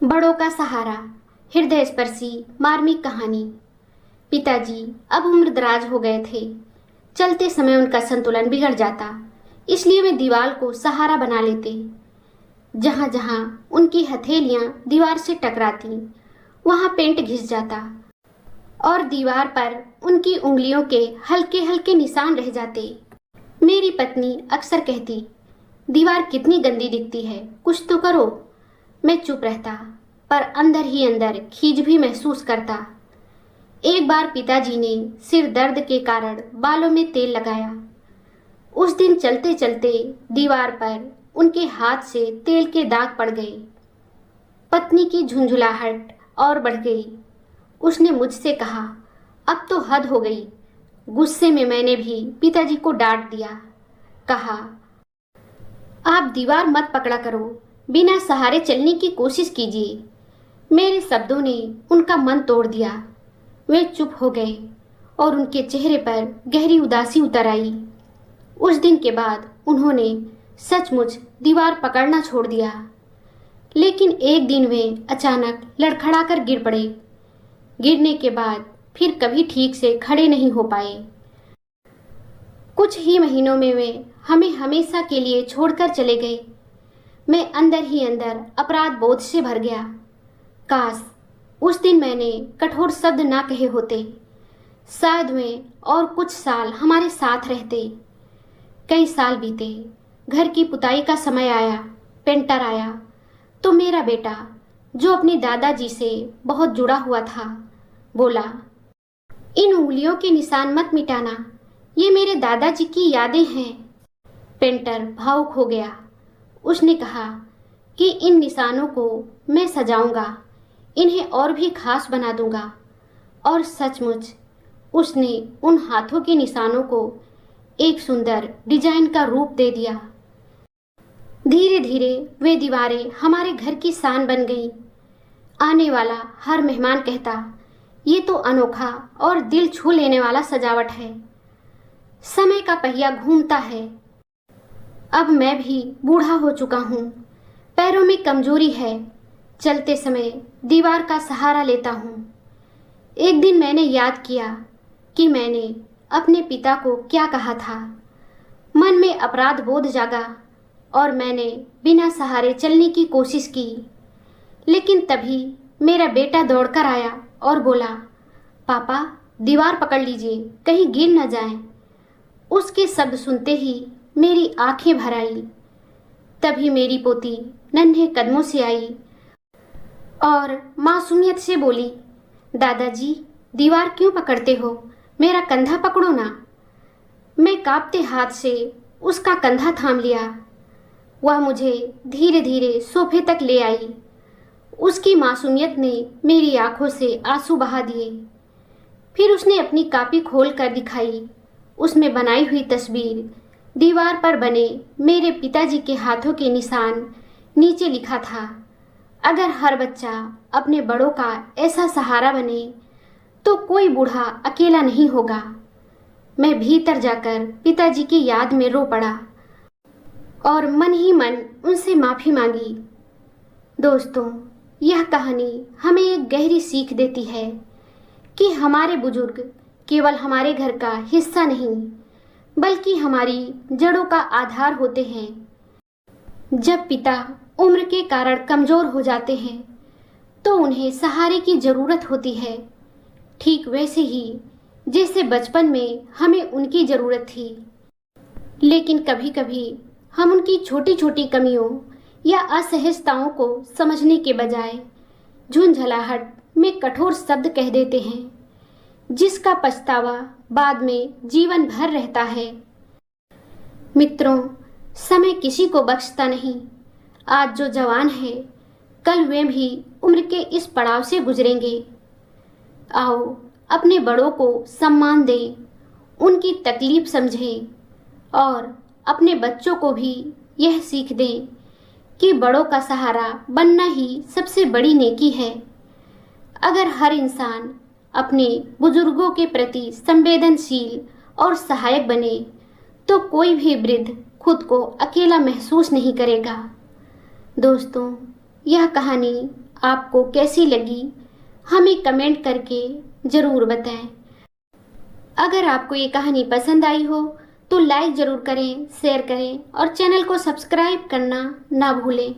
बड़ों का सहारा, हृदय स्पर्शी मार्मिक कहानी। पिताजी अब उम्रदराज हो गए थे। चलते समय उनका संतुलन बिगड़ जाता, इसलिए वे दीवार को सहारा बना लेते। जहां जहां उनकी हथेलियां दीवार से टकराती, वहां पेंट घिस जाता और दीवार पर उनकी उंगलियों के हल्के हल्के निशान रह जाते। मेरी पत्नी अक्सर कहती, दीवार कितनी गंदी दिखती है, कुछ तो करो। मैं चुप रहता, पर अंदर ही अंदर खीज भी महसूस करता। एक बार पिताजी ने सिर दर्द के कारण बालों में तेल लगाया। उस दिन चलते चलते दीवार पर उनके हाथ से तेल के दाग पड़ गए। पत्नी की झुंझुलाहट और बढ़ गई। उसने मुझसे कहा, अब तो हद हो गई। गुस्से में मैंने भी पिताजी को डांट दिया। कहा, आप दीवार मत पकड़ा करो, बिना सहारे चलने की कोशिश कीजिए। मेरे शब्दों ने उनका मन तोड़ दिया। वे चुप हो गए और उनके चेहरे पर गहरी उदासी उतर आई। उस दिन के बाद उन्होंने सचमुच दीवार पकड़ना छोड़ दिया। लेकिन एक दिन वे अचानक लड़खड़ा कर गिर पड़े। गिरने के बाद फिर कभी ठीक से खड़े नहीं हो पाए। कुछ ही महीनों में वे हमें हमेशा के लिए छोड़कर चले गए। मैं अंदर ही अंदर अपराध बोध से भर गया। काश उस दिन मैंने कठोर शब्द ना कहे होते। शायद वे और कुछ साल हमारे साथ रहते। कई साल बीते, घर की पुताई का समय आया, पेंटर आया, तो मेरा बेटा, जो अपने दादाजी से बहुत जुड़ा हुआ था, बोला, इन उंगलियों के निशान मत मिटाना, ये मेरे दादाजी की यादें हैं। पेंटर भावुक हो गया। उसने कहा कि इन निशानों को मैं सजाऊंगा, इन्हें और भी खास बना दूंगा। और सचमुच उसने उन हाथों के निशानों को एक सुंदर डिजाइन का रूप दे दिया। धीरे धीरे वे दीवारें हमारे घर की शान बन गईं। आने वाला हर मेहमान कहता, ये तो अनोखा और दिल छू लेने वाला सजावट है। समय का पहिया घूमता है। अब मैं भी बूढ़ा हो चुका हूँ, पैरों में कमजोरी है। चलते समय दीवार का सहारा लेता हूँ। एक दिन मैंने याद किया कि मैंने अपने पिता को क्या कहा था। मन में अपराध बोध जागा और मैंने बिना सहारे चलने की कोशिश की। लेकिन तभी मेरा बेटा दौड़कर आया और बोला, पापा दीवार पकड़ लीजिए, कहीं गिर न जाएं। उसके शब्द सुनते ही मेरी आंखें भर आई। तभी मेरी पोती नन्हे कदमों से आई और मासूमियत से बोली, दादाजी दीवार क्यों पकड़ते हो, मेरा कंधा पकड़ो ना। मैं कांपते हाथ से उसका कंधा थाम लिया। वह मुझे धीरे धीरे सोफे तक ले आई। उसकी मासूमियत ने मेरी आंखों से आंसू बहा दिए। फिर उसने अपनी कॉपी खोल कर दिखाई। उसमें बनाई हुई तस्वीर, दीवार पर बने मेरे पिताजी के हाथों के निशान, नीचे लिखा था, अगर हर बच्चा अपने बड़ों का ऐसा सहारा बने तो कोई बूढ़ा अकेला नहीं होगा। मैं भीतर जाकर पिताजी की याद में रो पड़ा और मन ही मन उनसे माफ़ी मांगी। दोस्तों, यह कहानी हमें एक गहरी सीख देती है कि हमारे बुजुर्ग केवल हमारे घर का हिस्सा नहीं, बल्कि हमारी जड़ों का आधार होते हैं। जब पिता उम्र के कारण कमज़ोर हो जाते हैं तो उन्हें सहारे की ज़रूरत होती है, ठीक वैसे ही जैसे बचपन में हमें उनकी ज़रूरत थी। लेकिन कभी कभी हम उनकी छोटी छोटी कमियों या असहजताओं को समझने के बजाय झुंझलाहट में कठोर शब्द कह देते हैं, जिसका पछतावा बाद में जीवन भर रहता है। मित्रों, समय किसी को बख्शता नहीं। आज जो जवान है, कल वे भी उम्र के इस पड़ाव से गुजरेंगे। आओ अपने बड़ों को सम्मान दें, उनकी तकलीफ समझें और अपने बच्चों को भी यह सीख दें कि बड़ों का सहारा बनना ही सबसे बड़ी नेकी है। अगर हर इंसान अपने बुजुर्गों के प्रति संवेदनशील और सहायक बने तो कोई भी वृद्ध खुद को अकेला महसूस नहीं करेगा। दोस्तों, यह कहानी आपको कैसी लगी हमें कमेंट करके ज़रूर बताएं। अगर आपको ये कहानी पसंद आई हो तो लाइक ज़रूर करें, शेयर करें और चैनल को सब्सक्राइब करना ना भूलें।